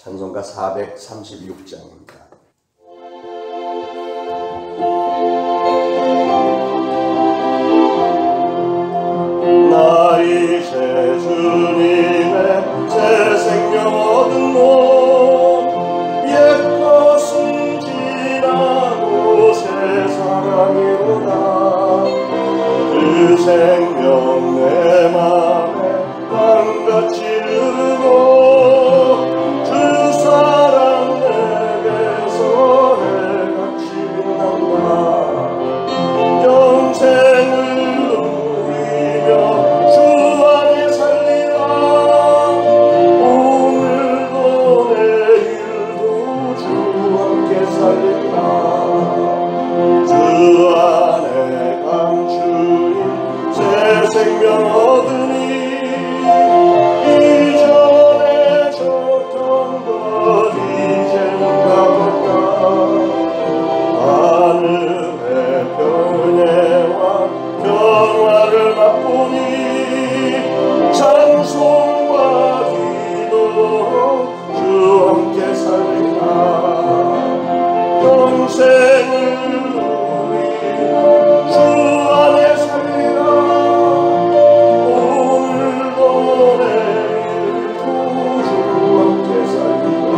찬송가 436장입니다. 나이새 주님의 새 생명 얻은 몸 옛 것은 지나고 새 사랑이로다. 그 생명 내 맘에 강같이 흐르고 그 사랑 내게서 해같이 빛난다. 영생을 누리며 주 안에 살리라. 오늘도 내일도 주 함께 살리라. 주 안에 감추인 새 생명 얻으니 이전에 줬던 것 이제는 가볍다. 하늘의 변해와 평화를 맛보니 찬송과 기도로 주 함께 살리라. 영생을 누리며 주 안에 살리라. 오늘도 내일도 주 함께 살리라.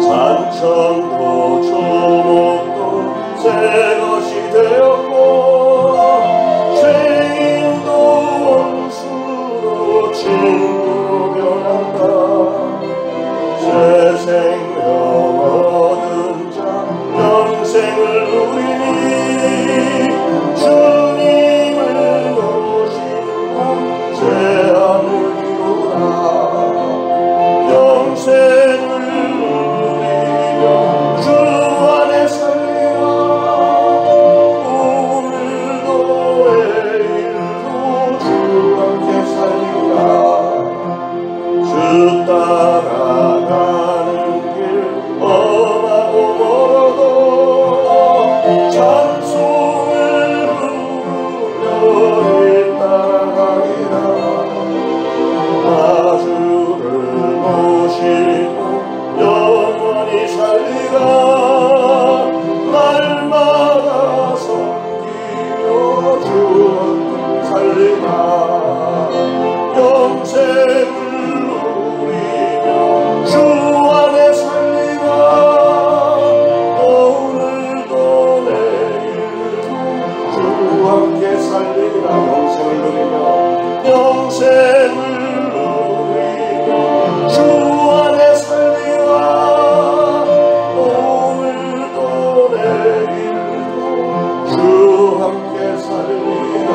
산천도 초목도 새 것이 되었고 죄인도 원수로 친구로 변한다. 새 생명 얻은 자 영생을 누리니 주님을 모시는 새 하늘이로다. 영생을 누리며 주 안에 살리라. 오늘도 내일도 주 함께 살리라. 주 따라가는 길 험하고 멀어도 찬송을 부르며 따라가리라. 나 주를 모시고 영원히 살리라. 날마다 섬기며 주 함께 살리라. 영생을 누리며 주 안에 살리라. 오늘도 내일도 주 함께 살리라. 영생을 누리며 영생을 누리며 주 안에 살리라. 오늘도 내일도 주 함께 살리라.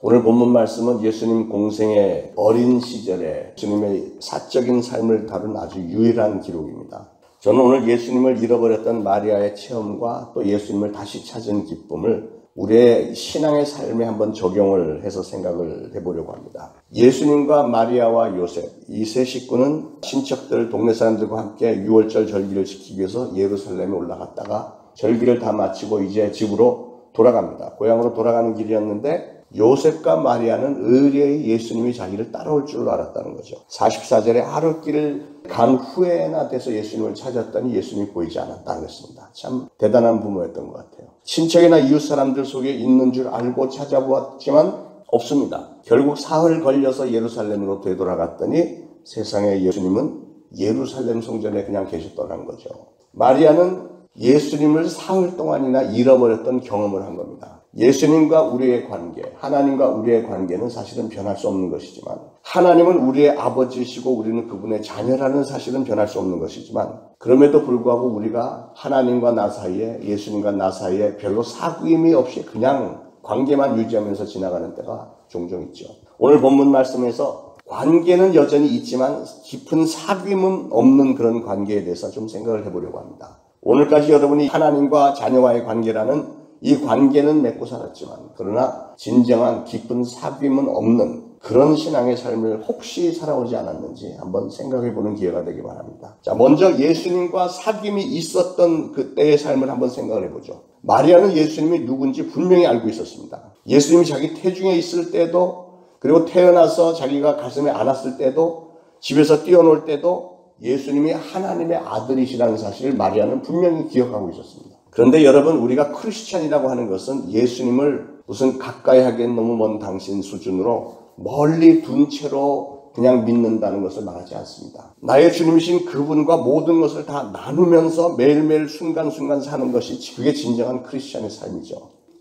오늘 본문 말씀은 예수님 공생의 어린 시절에 예수님의 사적인 삶을 다룬 아주 유일한 기록입니다. 저는 오늘 예수님을 잃어버렸던 마리아의 체험과 또 예수님을 다시 찾은 기쁨을 우리의 신앙의 삶에 한번 적용을 해서 생각을 해보려고 합니다. 예수님과 마리아와 요셉, 이 세 식구는 친척들, 동네 사람들과 함께 유월절 절기를 지키기 위해서 예루살렘에 올라갔다가 절기를 다 마치고 이제 집으로 돌아갑니다. 고향으로 돌아가는 길이었는데 요셉과 마리아는 의뢰의 예수님이 자기를 따라올 줄로 알았다는 거죠. 44절에 하루 길을 간 후에나 돼서 예수님을 찾았더니 예수님이 보이지 않았다 그랬습니다. 참 대단한 부모였던 것 같아요. 친척이나 이웃 사람들 속에 있는 줄 알고 찾아보았지만 없습니다. 결국 사흘 걸려서 예루살렘으로 되돌아갔더니 세상에 예수님은 예루살렘 성전에 그냥 계셨더라는 거죠. 마리아는 예수님을 사흘 동안이나 잃어버렸던 경험을 한 겁니다. 예수님과 우리의 관계, 하나님과 우리의 관계는 사실은 변할 수 없는 것이지만 하나님은 우리의 아버지시고 우리는 그분의 자녀라는 사실은 변할 수 없는 것이지만 그럼에도 불구하고 우리가 하나님과 나 사이에, 예수님과 나 사이에 별로 사귐이 없이 그냥 관계만 유지하면서 지나가는 때가 종종 있죠. 오늘 본문 말씀에서 관계는 여전히 있지만 깊은 사귐은 없는 그런 관계에 대해서 좀 생각을 해보려고 합니다. 오늘까지 여러분이 하나님과 자녀와의 관계라는 이 관계는 맺고 살았지만 그러나 진정한 깊은 사귐은 없는 그런 신앙의 삶을 혹시 살아오지 않았는지 한번 생각해보는 기회가 되기 바랍니다. 자, 먼저 예수님과 사귐이 있었던 그때의 삶을 한번 생각을 해보죠. 마리아는 예수님이 누군지 분명히 알고 있었습니다. 예수님이 자기 태중에 있을 때도 그리고 태어나서 자기가 가슴에 안았을 때도 집에서 뛰어놀 때도 예수님이 하나님의 아들이시라는 사실을 마리아는 분명히 기억하고 있었습니다. 그런데 여러분, 우리가 크리스찬이라고 하는 것은 예수님을 무슨 가까이 하기엔 너무 먼 당신 수준으로 멀리 둔 채로 그냥 믿는다는 것을 말하지 않습니다. 나의 주님이신 그분과 모든 것을 다 나누면서 매일매일 순간순간 사는 것이 그게 진정한 크리스찬의 삶이죠.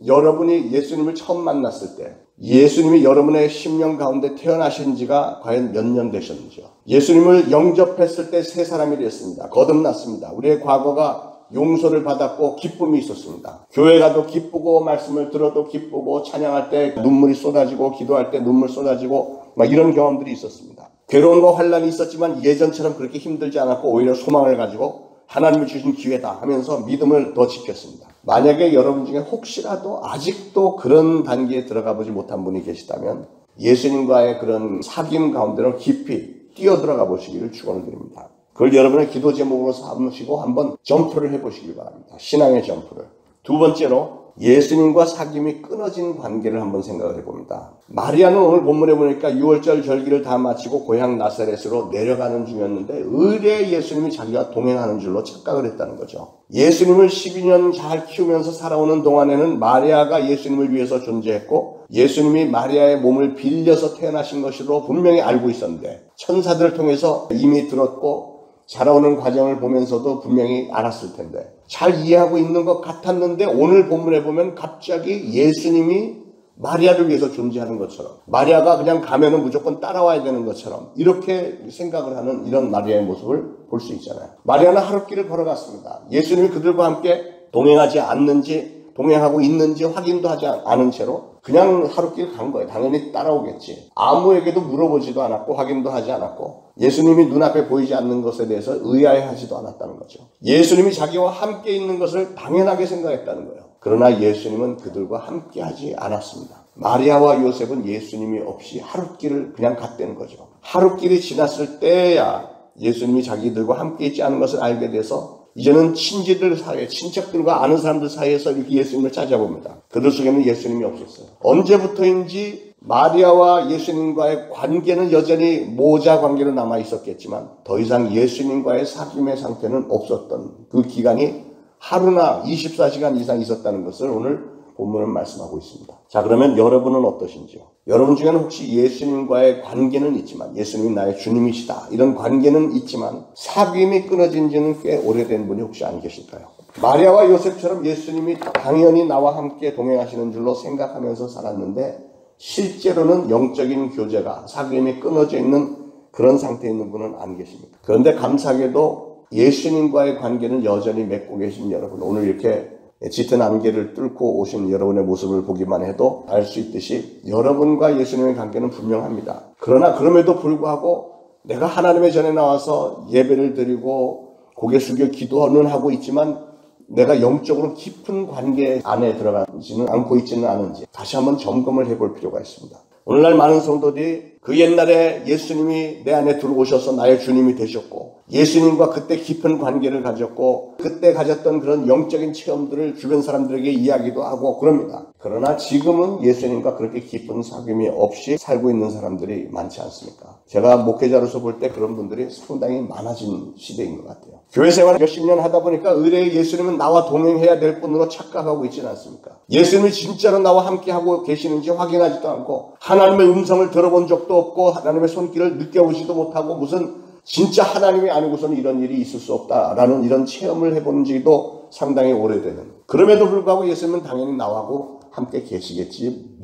여러분이 예수님을 처음 만났을 때 예수님이 여러분의 심령 가운데 태어나신 지가 과연 몇 년 되셨는지요? 예수님을 영접했을 때 새 사람이 되었습니다. 거듭났습니다. 우리의 과거가 용서를 받았고 기쁨이 있었습니다. 교회 가도 기쁘고 말씀을 들어도 기쁘고 찬양할 때 눈물이 쏟아지고 기도할 때 눈물 쏟아지고 막 이런 경험들이 있었습니다. 괴로움과 환난이 있었지만 예전처럼 그렇게 힘들지 않았고 오히려 소망을 가지고 하나님이 주신 기회다 하면서 믿음을 더 지켰습니다. 만약에 여러분 중에 혹시라도 아직도 그런 단계에 들어가 보지 못한 분이 계시다면 예수님과의 그런 사귐 가운데로 깊이 뛰어들어가 보시기를 축원을 드립니다. 그걸 여러분의 기도 제목으로 삼으시고 한번 점프를 해보시기 바랍니다. 신앙의 점프를. 두 번째로 예수님과 사귐이 끊어진 관계를 한번 생각을 해봅니다. 마리아는 오늘 본문에 보니까 6월절 절기를 다 마치고 고향 나사렛으로 내려가는 중이었는데 의뢰 예수님이 자기가 동행하는 줄로 착각을 했다는 거죠. 예수님을 12년 잘 키우면서 살아오는 동안에는 마리아가 예수님을 위해서 존재했고 예수님이 마리아의 몸을 빌려서 태어나신 것으로 분명히 알고 있었는데 천사들을 통해서 이미 들었고 자라오는 과정을 보면서도 분명히 알았을 텐데 잘 이해하고 있는 것 같았는데 오늘 본문에 보면 갑자기 예수님이 마리아를 위해서 존재하는 것처럼 마리아가 그냥 가면은 무조건 따라와야 되는 것처럼 이렇게 생각을 하는 이런 마리아의 모습을 볼 수 있잖아요. 마리아는 하룻길을 걸어갔습니다. 예수님이 그들과 함께 동행하지 않는지 동행하고 있는지 확인도 하지 않은 채로 그냥 하룻길 간 거예요. 당연히 따라오겠지. 아무에게도 물어보지도 않았고 확인도 하지 않았고 예수님이 눈앞에 보이지 않는 것에 대해서 의아해하지도 않았다는 거죠. 예수님이 자기와 함께 있는 것을 당연하게 생각했다는 거예요. 그러나 예수님은 그들과 함께 하지 않았습니다. 마리아와 요셉은 예수님이 없이 하룻길을 그냥 갔다는 거죠. 하룻길이 지났을 때야 예수님이 자기들과 함께 있지 않은 것을 알게 돼서 이제는 친지들 사이에 친척들과 아는 사람들 사이에서 이렇게 예수님을 찾아봅니다. 그들 속에는 예수님이 없었어요. 언제부터인지 마리아와 예수님과의 관계는 여전히 모자 관계로 남아 있었겠지만 더 이상 예수님과의 사귐의 상태는 없었던 그 기간이 하루나 24시간 이상 있었다는 것을 오늘 본문은 말씀하고 있습니다. 자, 그러면 여러분은 어떠신지요? 여러분 중에는 혹시 예수님과의 관계는 있지만 예수님이 나의 주님이시다 이런 관계는 있지만 사귐이 끊어진 지는 꽤 오래된 분이 혹시 안 계실까요? 마리아와 요셉처럼 예수님이 당연히 나와 함께 동행하시는 줄로 생각하면서 살았는데 실제로는 영적인 교제가 사귐이 끊어져 있는 그런 상태에 있는 분은 안 계십니다. 그런데 감사하게도 예수님과의 관계는 여전히 맺고 계신 여러분, 오늘 이렇게 짙은 안개를 뚫고 오신 여러분의 모습을 보기만 해도 알 수 있듯이 여러분과 예수님의 관계는 분명합니다. 그러나 그럼에도 불구하고 내가 하나님의 전에 나와서 예배를 드리고 고개 숙여 기도는 하고 있지만 내가 영적으로 깊은 관계 안에 들어가지는 않고 있지는 않은지 다시 한번 점검을 해볼 필요가 있습니다. 오늘날 많은 성도들이 그 옛날에 예수님이 내 안에 들어오셔서 나의 주님이 되셨고 예수님과 그때 깊은 관계를 가졌고 그때 가졌던 그런 영적인 체험들을 주변 사람들에게 이야기도 하고 그럽니다. 그러나 지금은 예수님과 그렇게 깊은 사귐이 없이 살고 있는 사람들이 많지 않습니까? 제가 목회자로서 볼 때 그런 분들이 상당히 많아진 시대인 것 같아요. 교회 생활 몇십 년 하다 보니까 의뢰의 예수님은 나와 동행해야 될 분으로 착각하고 있지는 않습니까? 예수님이 진짜로 나와 함께하고 계시는지 확인하지도 않고 하나님의 음성을 들어본 적도 없고 하나님의 손길을 느껴보지도 못하고 무슨 진짜 하나님이 아니고서는 이런 일이 있을 수 없다라는 이런 체험을 해본 지도 상당히 오래되는, 그럼에도 불구하고 예수님은 당연히 나하고 함께 계시겠지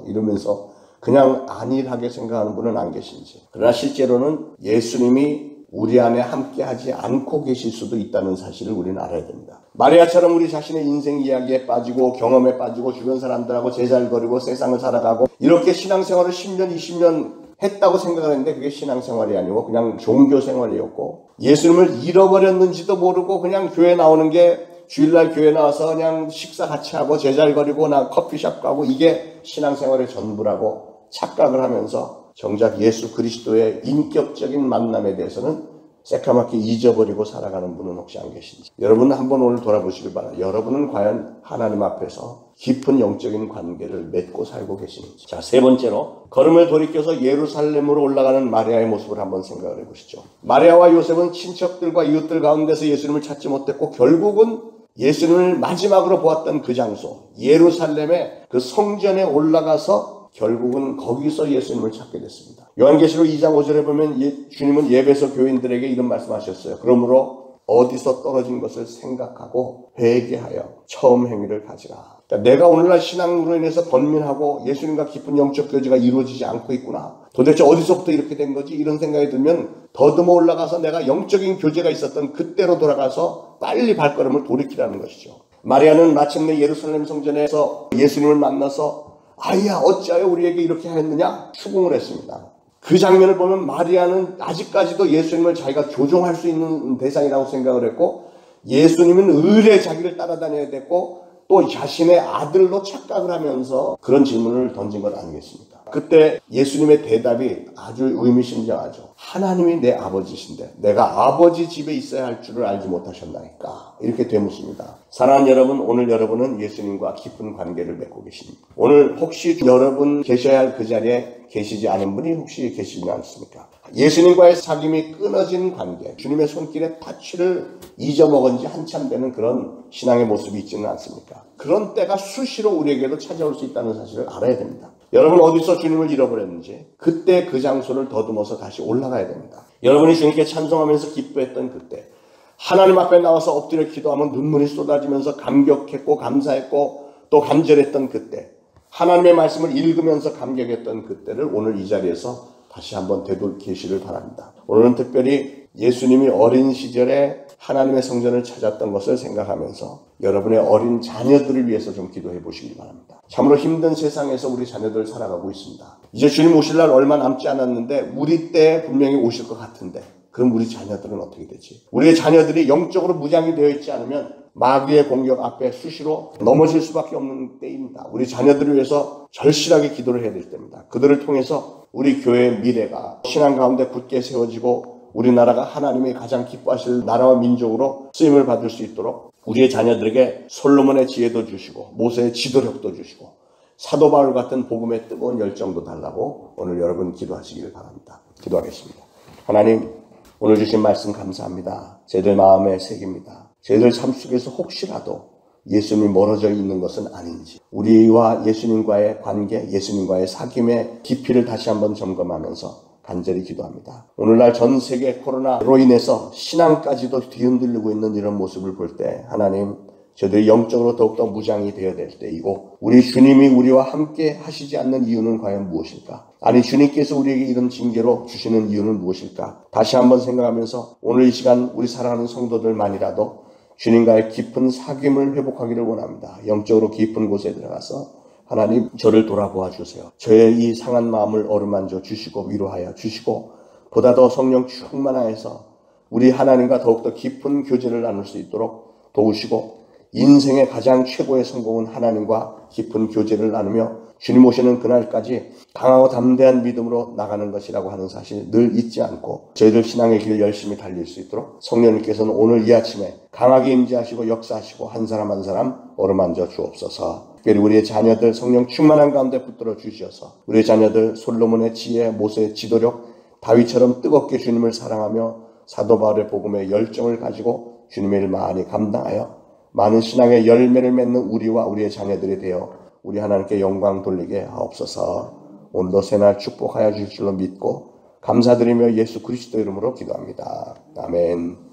이러면서 그냥 안일하게 생각하는 분은 안 계신지. 그러나 실제로는 예수님이 우리 안에 함께하지 않고 계실 수도 있다는 사실을 우리는 알아야 됩니다. 마리아처럼 우리 자신의 인생 이야기에 빠지고 경험에 빠지고 주변 사람들하고 제잘거리고 세상을 살아가고 이렇게 신앙생활을 10년 20년 했다고 생각을 했는데 그게 신앙생활이 아니고 그냥 종교생활이었고 예수님을 잃어버렸는지도 모르고 그냥 교회 나오는 게 주일날 교회 나와서 그냥 식사 같이 하고 제잘거리고 나 커피숍 가고 이게 신앙생활의 전부라고 착각을 하면서 정작 예수 그리스도의 인격적인 만남에 대해서는 새까맣게 잊어버리고 살아가는 분은 혹시 안 계신지 여러분 한번 오늘 돌아보시길 바랍니다. 여러분은 과연 하나님 앞에서 깊은 영적인 관계를 맺고 살고 계시는지. 자, 세 번째로 걸음을 돌이켜서 예루살렘으로 올라가는 마리아의 모습을 한번 생각을 해보시죠. 마리아와 요셉은 친척들과 이웃들 가운데서 예수님을 찾지 못했고 결국은 예수님을 마지막으로 보았던 그 장소 예루살렘의 그 성전에 올라가서 결국은 거기서 예수님을 찾게 됐습니다. 요한계시록 2장 5절에 보면 주님은 예배소 교인들에게 이런 말씀하셨어요. 그러므로 어디서 떨어진 것을 생각하고 회개하여 처음 행위를 가지라. 그러니까 내가 오늘날 신앙으로 인해서 번민하고 예수님과 깊은 영적 교제가 이루어지지 않고 있구나. 도대체 어디서부터 이렇게 된 거지? 이런 생각이 들면 더듬어 올라가서 내가 영적인 교제가 있었던 그때로 돌아가서 빨리 발걸음을 돌이키라는 것이죠. 마리아는 마침내 예루살렘 성전에서 예수님을 만나서 아이야 어찌하여 우리에게 이렇게 했느냐 추궁을 했습니다. 그 장면을 보면 마리아는 아직까지도 예수님을 자기가 교종할 수 있는 대상이라고 생각을 했고 예수님은 의뢰 자기를 따라다녀야 됐고 또 자신의 아들로 착각을 하면서 그런 질문을 던진 것 아니겠습니까? 그때 예수님의 대답이 아주 의미심장하죠. 하나님이 내 아버지신데 내가 아버지 집에 있어야 할 줄을 알지 못하셨나이까? 이렇게 되묻습니다. 사랑하는 여러분, 오늘 여러분은 예수님과 깊은 관계를 맺고 계십니다. 오늘 혹시 여러분 계셔야 할 그 자리에 계시지 않은 분이 혹시 계시지 않습니까? 예수님과의 사귐이 끊어진 관계, 주님의 손길에 타치를 잊어먹은 지 한참 되는 그런 신앙의 모습이 있지는 않습니까? 그런 때가 수시로 우리에게도 찾아올 수 있다는 사실을 알아야 됩니다. 여러분 어디서 주님을 잃어버렸는지 그때 그 장소를 더듬어서 다시 올라가야 됩니다. 여러분이 주님께 찬송하면서 기뻐했던 그때 하나님 앞에 나와서 엎드려 기도하면 눈물이 쏟아지면서 감격했고 감사했고 또 간절했던 그때 하나님의 말씀을 읽으면서 감격했던 그때를 오늘 이 자리에서 다시 한번 되돌리시길 바랍니다. 오늘은 특별히 예수님이 어린 시절에 하나님의 성전을 찾았던 것을 생각하면서 여러분의 어린 자녀들을 위해서 좀 기도해 보시기 바랍니다. 참으로 힘든 세상에서 우리 자녀들 살아가고 있습니다. 이제 주님 오실 날 얼마 남지 않았는데 우리 때 분명히 오실 것 같은데 그럼 우리 자녀들은 어떻게 되지? 우리의 자녀들이 영적으로 무장이 되어 있지 않으면 마귀의 공격 앞에 수시로 넘어질 수밖에 없는 때입니다. 우리 자녀들을 위해서 절실하게 기도를 해야 될 때입니다. 그들을 통해서 우리 교회의 미래가 신앙 가운데 굳게 세워지고 우리나라가 하나님이 가장 기뻐하실 나라와 민족으로 쓰임을 받을 수 있도록 우리의 자녀들에게 솔로몬의 지혜도 주시고 모세의 지도력도 주시고 사도 바울 같은 복음의 뜨거운 열정도 달라고 오늘 여러분 기도하시기를 바랍니다. 기도하겠습니다. 하나님 오늘 주신 말씀 감사합니다. 저희들 마음에 새깁니다. 저희들 삶 속에서 혹시라도 예수님이 멀어져 있는 것은 아닌지 우리와 예수님과의 관계, 예수님과의 사귐의 깊이를 다시 한번 점검하면서 간절히 기도합니다. 오늘날 전 세계 코로나로 인해서 신앙까지도 뒤흔들리고 있는 이런 모습을 볼 때 하나님 저희들이 영적으로 더욱더 무장이 되어야 될 때이고 우리 주님이 우리와 함께 하시지 않는 이유는 과연 무엇일까? 아니 주님께서 우리에게 이런 징계로 주시는 이유는 무엇일까? 다시 한번 생각하면서 오늘 이 시간 우리 사랑하는 성도들만이라도 주님과의 깊은 사귐을 회복하기를 원합니다. 영적으로 깊은 곳에 들어가서 하나님 저를 돌아보아 주세요. 저의 이 상한 마음을 어루만져 주시고 위로하여 주시고 보다 더 성령 충만하여서 우리 하나님과 더욱더 깊은 교제를 나눌 수 있도록 도우시고 인생의 가장 최고의 성공은 하나님과 깊은 교제를 나누며 주님 오시는 그날까지 강하고 담대한 믿음으로 나가는 것이라고 하는 사실 늘 잊지 않고 저희들 신앙의 길 열심히 달릴 수 있도록 성령님께서는 오늘 이 아침에 강하게 임재하시고 역사하시고 한 사람 한 사람 어루만져 주옵소서. 특별히 우리의 자녀들 성령 충만한 가운데 붙들어 주셔서 우리의 자녀들 솔로몬의 지혜, 모세의 지도력, 다윗처럼 뜨겁게 주님을 사랑하며 사도 바울의 복음의 열정을 가지고 주님의 일 많이 감당하여 많은 신앙의 열매를 맺는 우리와 우리의 자녀들이 되어 우리 하나님께 영광 돌리게 하옵소서. 오늘도 새날 축복하여 주실 줄로 믿고 감사드리며 예수 그리스도 이름으로 기도합니다. 아멘.